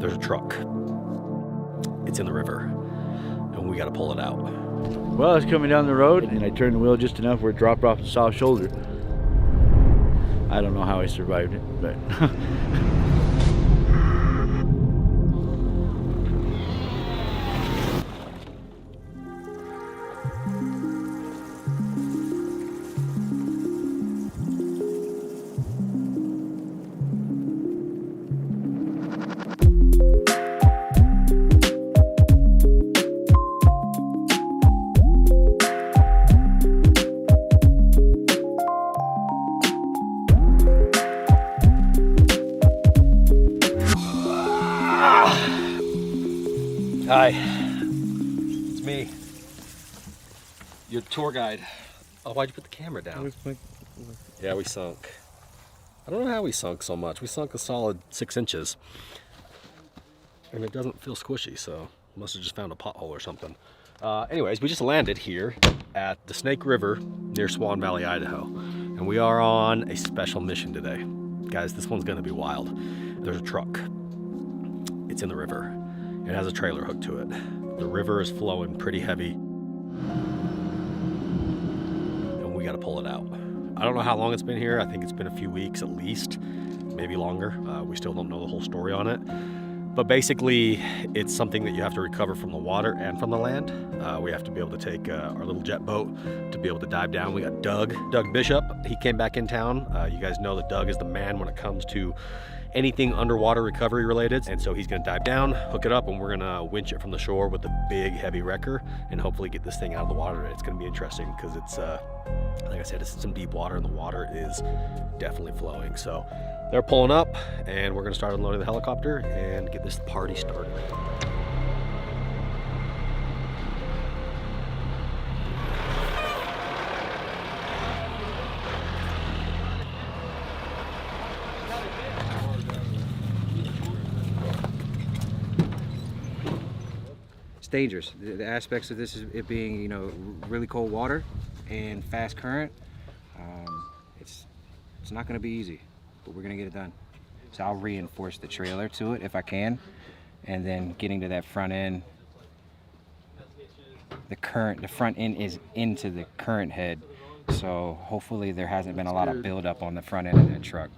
There's a truck. It's in the river, and we got to pull it out. Well, it's coming down the road, and I turned the wheel just enough where it dropped off the south shoulder. I don't know how I survived it, but Hi, it's me, your tour guide. Oh, why'd you put the camera down? Yeah, we sunk. I don't know how we sunk so much. We sunk a solid 6 inches. And it doesn't feel squishy, so must have just found a pothole or something. Anyways, we just landed here at the Snake River near Swan Valley, Idaho. And we are on a special mission today. Guys, this one's gonna be wild. There's a truck. It's in the river. It has a trailer hooked to it. The river is flowing pretty heavy. And we gotta pull it out. I don't know how long it's been here. I think it's been a few weeks at least, maybe longer. We still don't know the whole story on it. But basically, it's something that you have to recover from the water and from the land. We have to be able to take our little jet boat to be able to dive down. We got Doug Bishop. He came back in town. You guys know that Doug is the man when it comes to anything underwater recovery related. And so he's gonna dive down, hook it up, and we're gonna winch it from the shore with a big heavy wrecker and hopefully get this thing out of the water. It's gonna be interesting because it's, like I said, it's some deep water and the water is definitely flowing. So they're pulling up and we're gonna start unloading the helicopter and get this party started. Dangerous. The aspects of this is it being, you know, really cold water and fast current. It's not going to be easy, but we're going to get it done. So I'll reinforce the trailer to it if I can, and then getting to that front end. The front end is into the current head, so hopefully there hasn't been a lot of buildup on the front end of that truck.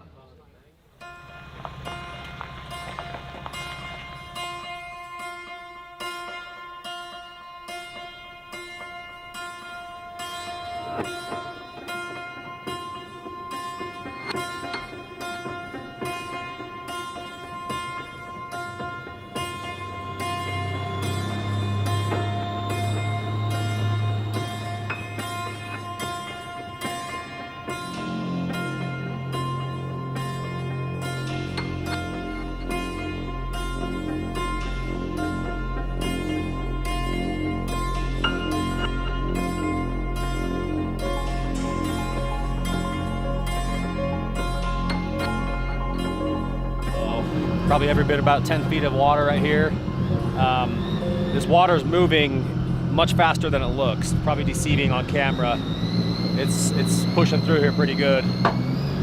Probably every bit about 10 feet of water right here. This water is moving much faster than it looks. Probably deceiving on camera. It's pushing through here pretty good.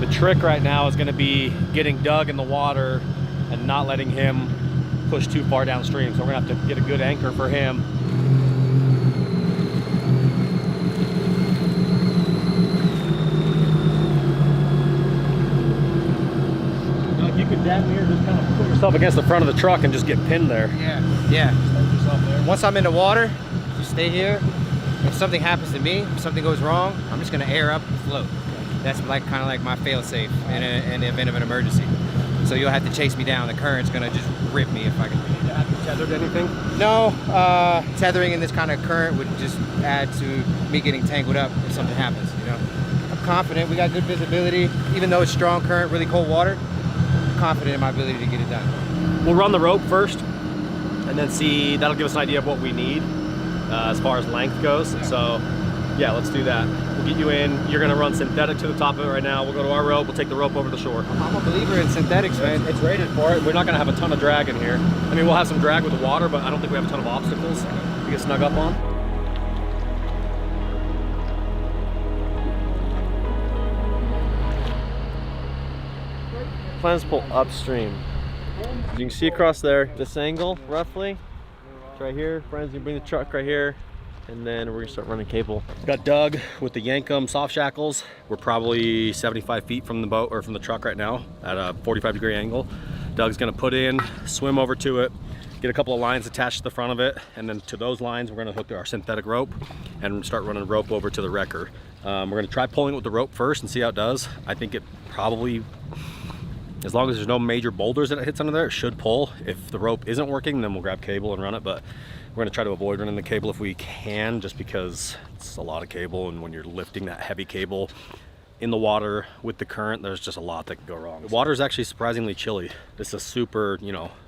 The trick right now is gonna be getting Doug in the water and not letting him push too far downstream. So we're gonna have to get a good anchor for him. You could damn near just kind of put yourself against the front of the truck and just get pinned there. Yeah. Once I'm in the water, just stay here. If something happens to me, if something goes wrong, I'm just gonna air up and float. That's like kind of like my fail-safe in the event of an emergency. So you'll have to chase me down. The current's gonna just rip me if I can. Have you tethered anything? No, tethering in this kind of current would just add to me getting tangled up if something happens, you know. I'm confident, we got good visibility. Even though it's strong current, really cold water, I'm confident in my ability to get it done. We'll run the rope first and then see, that'll give us an idea of what we need as far as length goes. Yeah. So yeah, let's do that. We'll get you in. You're gonna run synthetic to the top of it right now. We'll go to our rope, we'll take the rope over the shore. I'm a believer in synthetics, man. It's rated for it. We're not gonna have a ton of drag in here. I mean, we'll have some drag with the water, but I don't think we have a ton of obstacles to get snug up on. Plans pull upstream. You can see across there, this angle, roughly. It's right here. Friends, you bring the truck right here, and then we're gonna start running cable. Got Doug with the Yankum soft shackles. We're probably 75 feet from the boat, or from the truck right now, at a 45-degree angle. Doug's gonna put in, swim over to it, get a couple of lines attached to the front of it, and then to those lines, we're gonna hook our synthetic rope and start running rope over to the wrecker. We're gonna try pulling it with the rope first and see how it does. I think it probably, as long as there's no major boulders that it hits under there, it should pull. If the rope isn't working, then we'll grab cable and run it, but we're gonna try to avoid running the cable if we can, just because it's a lot of cable, and when you're lifting that heavy cable in the water with the current, there's just a lot that can go wrong. The water is actually surprisingly chilly. This is a super,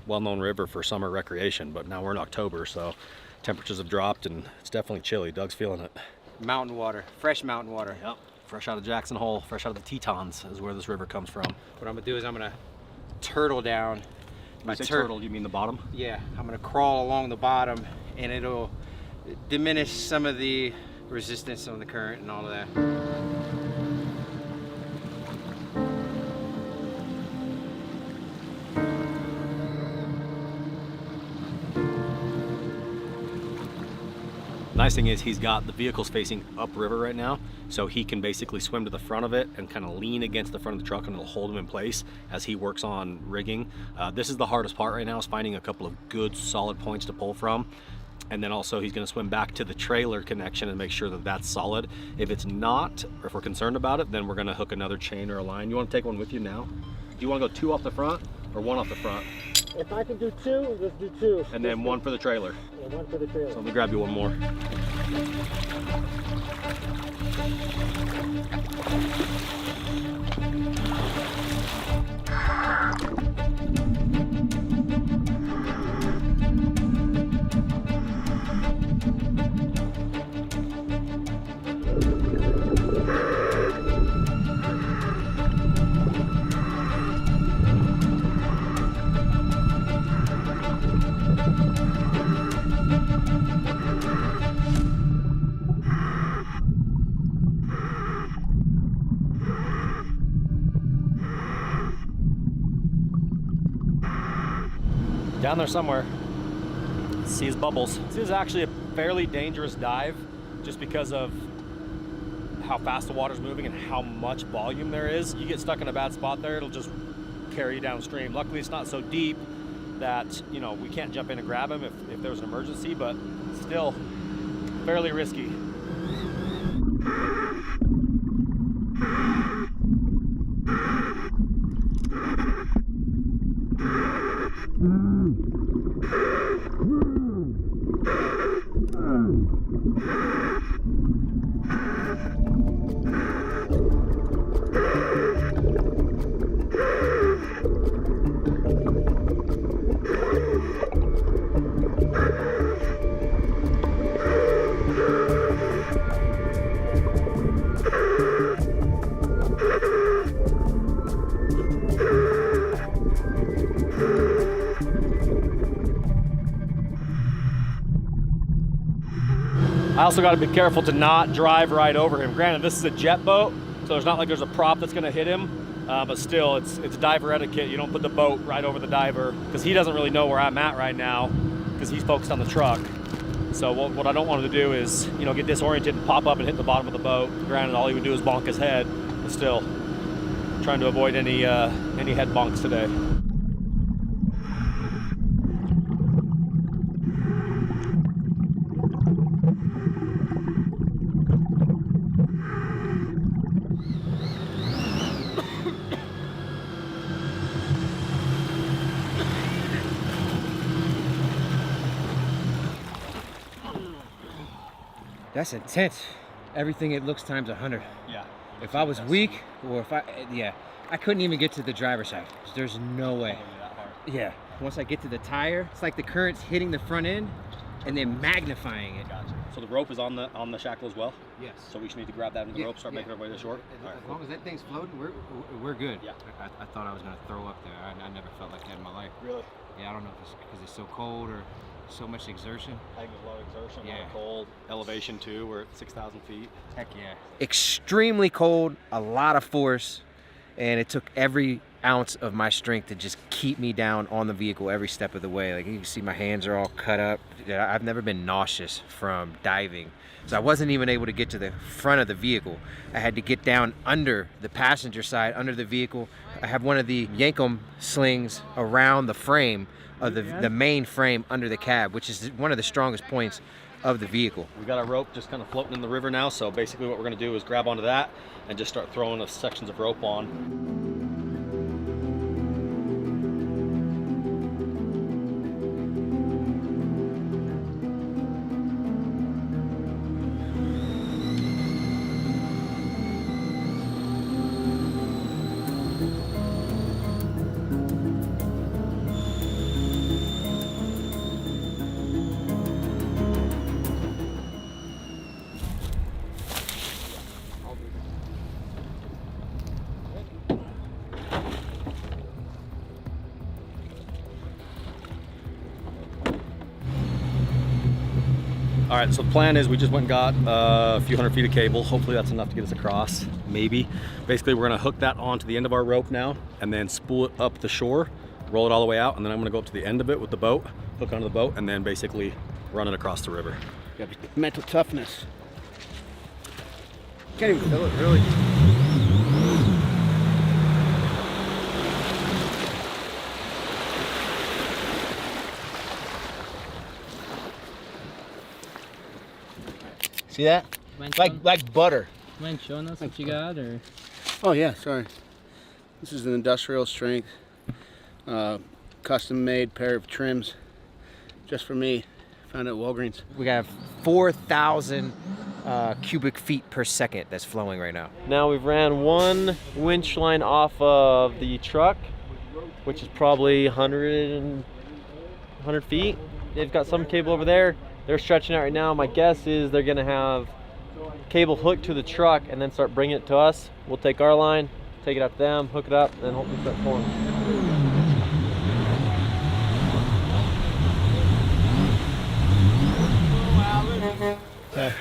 well-known river for summer recreation, but now we're in October, so temperatures have dropped and it's definitely chilly. Doug's feeling it. Mountain water, fresh mountain water. Yep, fresh out of Jackson Hole, fresh out of the Tetons is where this river comes from. What I'm gonna do is I'm gonna turtle down. When you say turtle, you mean the bottom? Yeah, I'm gonna crawl along the bottom, and it'll diminish some of the resistance on the current and all of that. Nice thing is he's got the vehicles facing upriver right now, so he can basically swim to the front of it and kind of lean against the front of the truck, and it'll hold him in place as he works on rigging. This is the hardest part right now, is finding a couple of good solid points to pull from. And then also he's going to swim back to the trailer connection and make sure that that's solid. If it's not, or if we're concerned about it, then we're going to hook another chain or a line. You want to take one with you now? Do you want to go 2 off the front or 1 off the front? If I can do 2, let's do 2. And then 1 for the trailer. Yeah, 1 for the trailer. So let me grab you one more. Down there somewhere, see his bubbles. This is actually a fairly dangerous dive, just because of how fast the water's moving and how much volume there is. You get stuck in a bad spot there, it'll just carry you downstream. Luckily it's not so deep that, we can't jump in and grab him if there was an emergency, but still fairly risky. I also got to be careful to not drive right over him. Granted, this is a jet boat, so there's not like there's a prop that's going to hit him, but still, it's diver etiquette. You don't put the boat right over the diver, because he doesn't really know where I'm at right now, because he's focused on the truck. So what I don't want him to do is, get disoriented and pop up and hit the bottom of the boat. Granted, all he would do is bonk his head, but still, trying to avoid any head bonks today. That's intense. Everything it looks times 100. Yeah. If I was weak, or I couldn't even get to the driver's side. There's no way. Yeah. Once I get to the tire, it's like the current's hitting the front end and then magnifying it. Gotcha. So the rope is on the shackle as well? Yes. So we just need to grab that in the rope, start making our way to shore? As long as that thing's floating, we're good. Yeah. I thought I was going to throw up there. I never felt like that in my life. Really? Yeah, I don't know if it's because it's so cold or so much exertion. I think there's a lot of exertion, Yeah. a lot of cold. Elevation too, we're at 6,000 feet. Heck yeah. Extremely cold, a lot of force, and it took every ounce of my strength to just keep me down on the vehicle every step of the way. Like you can see my hands are all cut up. I've never been nauseous from diving. So I wasn't even able to get to the front of the vehicle. I had to get down under the passenger side, under the vehicle. I have one of the Yankum slings around the frame of the main frame under the cab, which is one of the strongest points of the vehicle. We got our rope just kind of floating in the river now, so basically what we're gonna do is grab onto that and just start throwing the sections of rope on. All right, so the plan is we just went and got a few hundred feet of cable. Hopefully that's enough to get us across, maybe. Basically, we're gonna hook that onto the end of our rope now and then spool it up the shore, roll it all the way out, and then I'm gonna go up to the end of it with the boat, hook onto the boat, and then basically run it across the river. You got mental toughness. Can't even feel it, really. See that? Like butter. Mind showing us what you got, or? Oh yeah, sorry. This is an industrial strength, custom made pair of trims, just for me. Found it at Walgreens. We got 4,000 cubic feet per second that's flowing right now. Now we've ran one winch line off of the truck, which is probably 100 feet. They've got some cable over there. They're stretching out right now. My guess is they're gonna have cable hooked to the truck and then start bringing it to us. We'll take our line, take it out to them, hook it up, and then hopefully start pulling. Okay.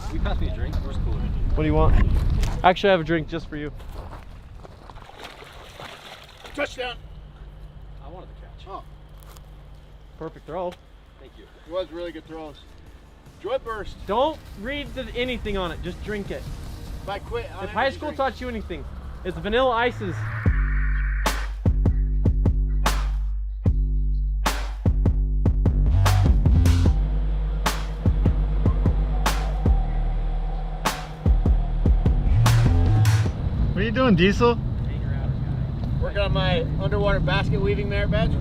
Will you pass me a drink? Where's cooler? What do you want? Actually, I have a drink just for you. Touchdown. I wanted to catch. Oh, Perfect throw. Thank you. it was really good throws. Joy burst. Don't read anything on it, just drink it. If I quit, If high school taught you anything, it's vanilla ices. What are you doing, Diesel? Working on my underwater basket weaving merit badge.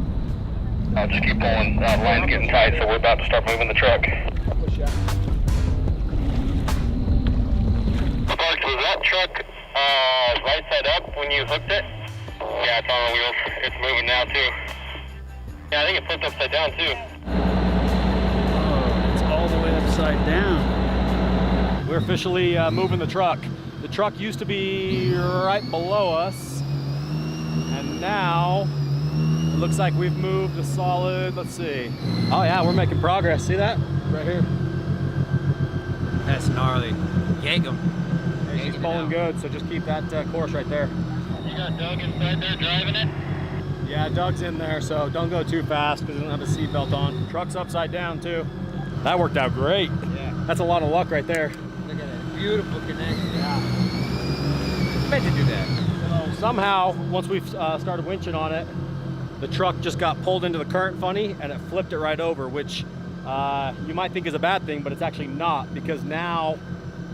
I'll just keep pulling. Line's getting tight, so we're about to start moving the truck. Sparks, was that truck right side up when you hooked it? Yeah, it's on the wheels. It's moving now, too. Yeah, I think it flipped upside down, too. Oh, it's all the way upside down. We're officially moving the truck. The truck used to be right below us, and now it looks like we've moved a solid, let's see. Oh yeah, we're making progress. See that? Right here. That's gnarly. Yank 'em. She's pulling good, so just keep that course right there. You got Doug inside there driving it? Yeah, Doug's in there, so don't go too fast because he doesn't have a seatbelt on. Truck's upside down too. That worked out great. Yeah. That's a lot of luck right there. Look at that. Beautiful connection. Yeah. Meant to do that. So somehow, once we've started winching on it, the truck just got pulled into the current funny and it flipped it right over, which you might think is a bad thing, but it's actually not, because now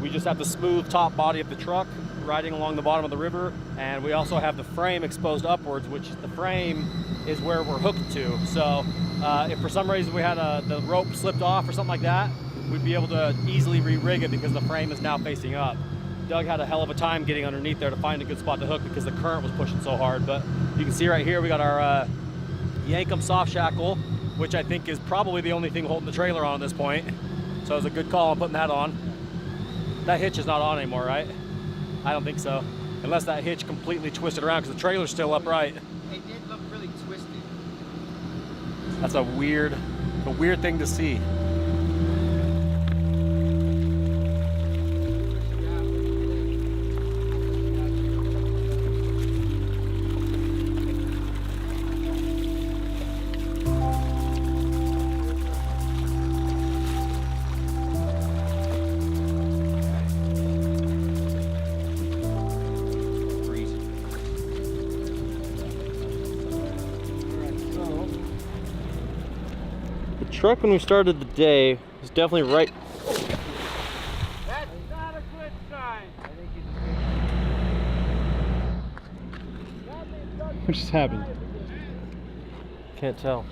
we just have the smooth top body of the truck riding along the bottom of the river, and we also have the frame exposed upwards, which the frame is where we're hooked to. So if for some reason we had the rope slipped off or something like that, we'd be able to easily re-rig it because the frame is now facing up. Doug had a hell of a time getting underneath there to find a good spot to hook because the current was pushing so hard. But you can see right here, we got our Yankum soft shackle, which I think is probably the only thing holding the trailer on at this point. So it was a good call on putting that on. That hitch is not on anymore, right? I don't think so. Unless that hitch completely twisted around because the trailer's still upright. It did look really twisted. That's a weird thing to see. truck when we started the day was definitely right. That's not a good sign. What just happened? Can't tell.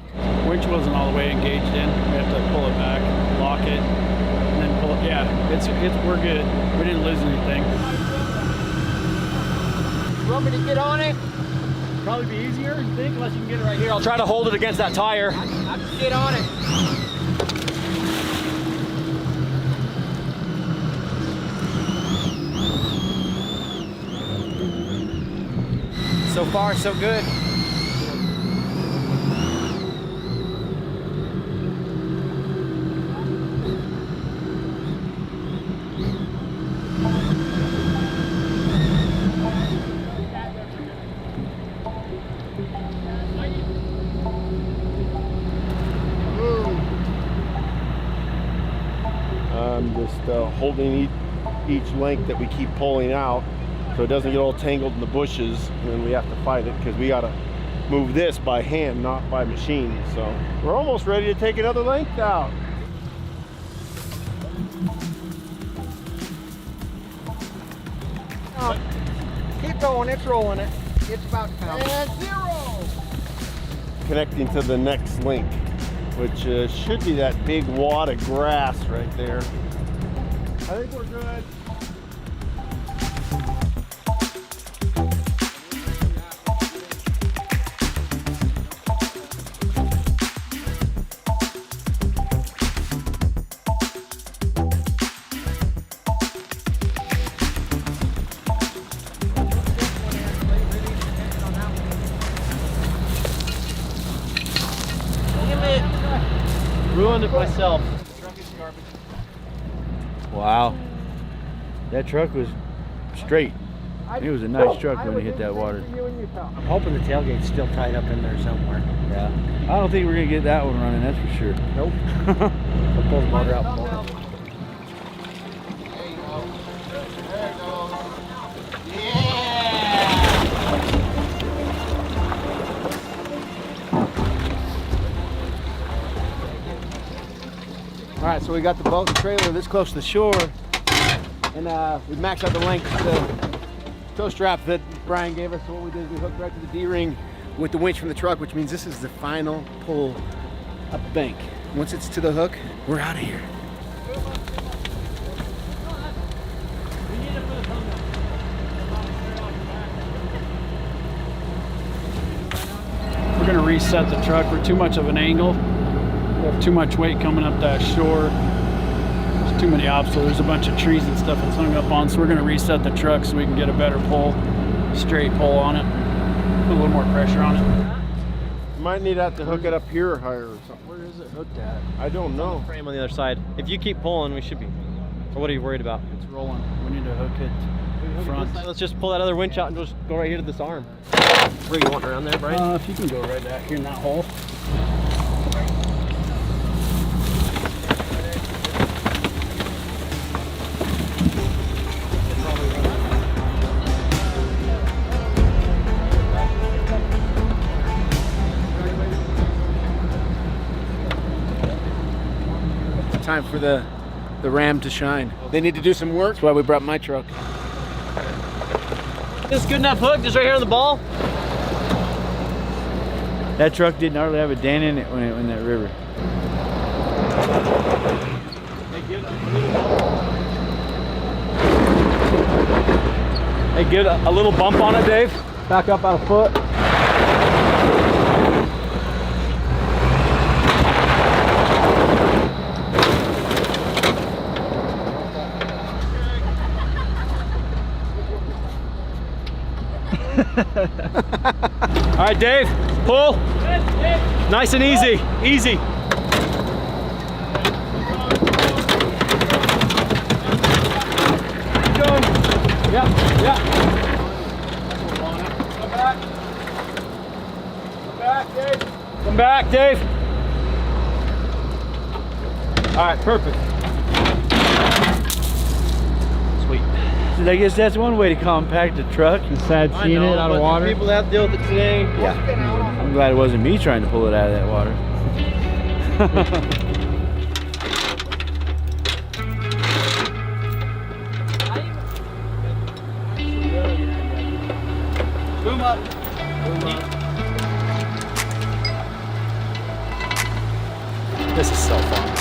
Winch wasn't all the way engaged in. We have to pull it back, lock it, and then pull it. Yeah, it's we're good. We didn't lose anything. You want me to get on it? Probably be easier, you think, unless you can get it right here. I'll try to hold it against that tire. I can get on it. So far, so good. I'm just holding each length that we keep pulling out so it doesn't get all tangled in the bushes, and then we have to fight it because we got to move this by hand, not by machine. So we're almost ready to take another length out. Keep going, it's rolling it. It's about to come. And 0! Connecting to the next link, which should be that big wad of grass right there. I think we're good. Ruined it myself. Wow. That truck was straight. It was a nice truck when it hit that water. I'm hoping the tailgate's still tied up in there somewhere. Yeah. I don't think we're gonna get that one running, that's for sure. Nope. We'll pull the motor out. All right, so we got the boat and trailer this close to the shore, and we maxed out the length of the tow strap that Brian gave us. So what we did is we hooked right to the D-ring with the winch from the truck, which means this is the final pull up the bank. Once it's to the hook, we're out of here. We're gonna reset the truck. We're too much of an angle. We have too much weight coming up that shore. There's too many obstacles. There's a bunch of trees and stuff that's hung up on, so we're gonna reset the truck so we can get a better pull, straight pull on it. Put a little more pressure on it. You might need to have to hook it up here higher or something. Where is it hooked at? I don't know. Frame on the other side. If you keep pulling, we should be. Or what are you worried about? It's rolling. We need to hook it front. Let's just pull that other winch out and just go right here to this arm. Where you want around there, Brian? If you can go right back here in that hole. Time for the Ram to shine. They need to do some work. That's why we brought my truck. This good enough hook, just right here on the ball. That truck didn't hardly have a dent in it when it went in that river. Hey, get a little bump on it, Dave. Back up about a foot. All right, Dave, pull. Nice and easy, easy. Yeah. Come back, Dave. All right, perfect. Sweet. I guess that's one way to compact a truck. Sad seeing it out of water. People that have to deal with it today. Yeah. I'm glad it wasn't me trying to pull it out of that water. This is so fun.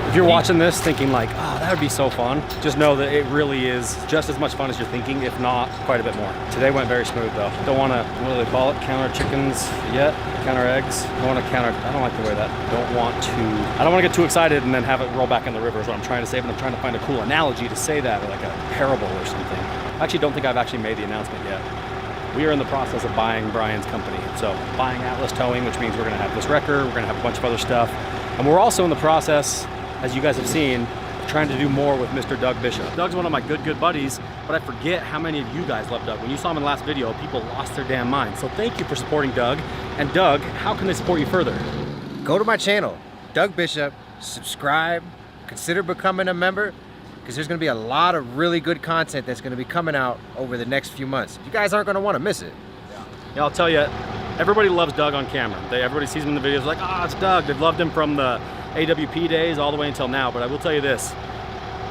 If you're watching this thinking like, oh, that would be so fun, just know that it really is just as much fun as you're thinking, if not quite a bit more. Today went very smooth though. Don't want to, what do they call it? Counter chickens yet? Counter eggs? I don't want to counter, I don't like the way that, I don't want to get too excited and then have it roll back in the river is what I'm trying to say, but I'm trying to find a cool analogy to say that, or like a parable or something. I actually don't think I've actually made the announcement yet. We are in the process of buying Brian's company. So buying Atlas Towing, which means we're gonna have this wrecker, we're gonna have a bunch of other stuff. And we're also in the process, as you guys have seen, trying to do more with Mr. Doug Bishop. Doug's one of my good buddies, but I forget how many of you guys love Doug. When you saw him in the last video, people lost their damn mind. So thank you for supporting Doug. And Doug, how can they support you further? Go to my channel, Doug Bishop, subscribe, consider becoming a member, because there's going to be a lot of really good content that's going to be coming out over the next few months. You guys aren't going to want to miss it. Yeah, I'll tell you, everybody loves Doug on camera. Everybody sees him in the videos like, ah, oh, it's Doug. They've loved him from the AWP days all the way until now. But I will tell you this,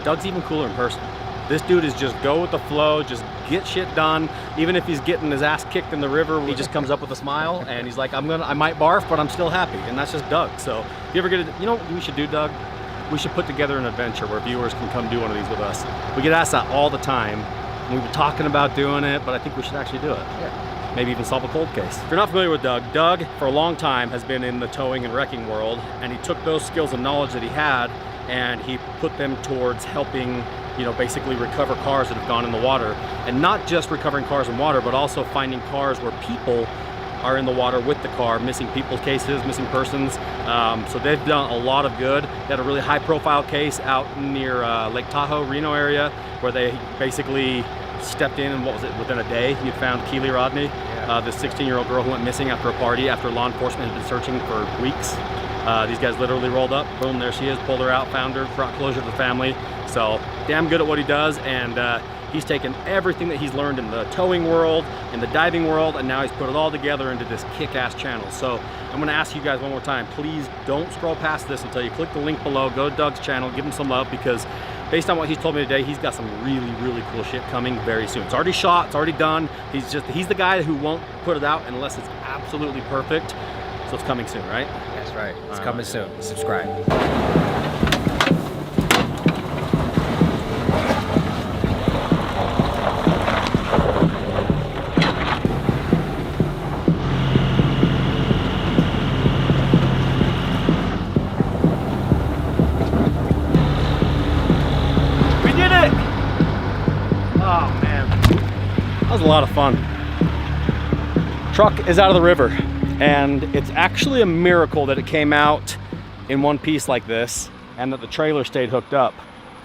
Doug's even cooler in person. This dude is just go with the flow, just get shit done. Even if he's getting his ass kicked in the river, he just comes up with a smile and he's like, I might barf, but I'm still happy. And that's just Doug. So if you ever get it, you know what we should do, Doug? We should put together an adventure where viewers can come do one of these with us. We get asked that all the time. We've been talking about doing it, but I think we should actually do it. Yeah. Maybe even solve a cold case. If you're not familiar with Doug, Doug for a long time has been in the towing and wrecking world, and he took those skills and knowledge that he had and he put them towards helping, you know, basically recover cars that have gone in the water. And not just recovering cars in water, but also finding cars where people are in the water with the car, missing people cases, missing persons. So they've done a lot of good. They had a really high profile case out near Lake Tahoe, Reno area, where they basically stepped in and what was it, within a day, you found Keely Rodney, this 16-year-old girl who went missing after a party after law enforcement had been searching for weeks. These guys literally rolled up, boom, there she is, pulled her out, found her, brought closure to the family. So damn good at what he does, and he's taken everything that he's learned in the towing world, in the diving world, and now he's put it all together into this kick-ass channel. So I'm gonna ask you guys one more time, please don't scroll past this until you click the link below, go to Doug's channel, give him some love, because based on what he's told me today, he's got some really cool shit coming very soon. It's already shot, it's already done. He's the guy who won't put it out unless it's absolutely perfect. So it's coming soon, right? That's right, it's coming soon. Subscribe. That was a lot of fun. Truck is out of the river, and it's actually a miracle that it came out in one piece like this and that the trailer stayed hooked up.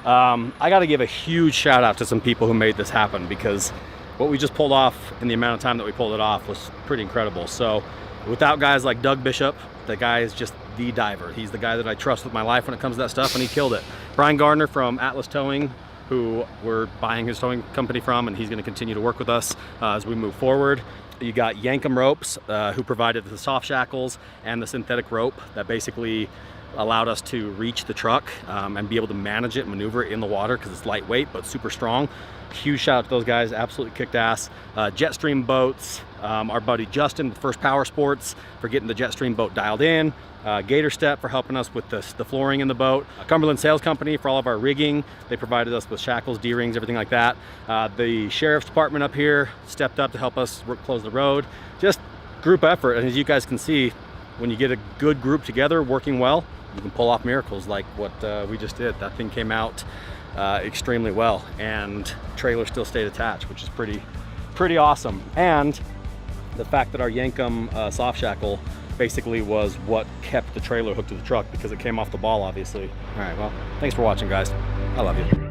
I got to give a huge shout out to some people who made this happen, because what we just pulled off in the amount of time that we pulled it off was pretty incredible. So without guys like Doug Bishop, the guy is just the diver. He's the guy that I trust with my life when it comes to that stuff, and he killed it. Brian Gardner from Atlas Towing, who we're buying his towing company from, and he's going to continue to work with us as we move forward. You got Yankum Ropes, who provided the soft shackles and the synthetic rope that basically allowed us to reach the truck and be able to manage it, maneuver it in the water, because it's lightweight but super strong. Huge shout out to those guys, absolutely kicked ass. Jetstream Boats, our buddy Justin with First Power Sports for getting the Jetstream boat dialed in. Gator Step for helping us with the flooring in the boat. Cumberland Sales Company for all of our rigging. They provided us with shackles, D-rings, everything like that. The Sheriff's Department up here stepped up to help us close the road. Just group effort, and as you guys can see, when you get a good group together working well, you can pull off miracles like what we just did. That thing came out extremely well, and trailer still stayed attached, which is pretty awesome. And the fact that our Yankum soft shackle basically was what kept the trailer hooked to the truck, because it came off the ball, obviously. All right, well, thanks for watching, guys. I love you.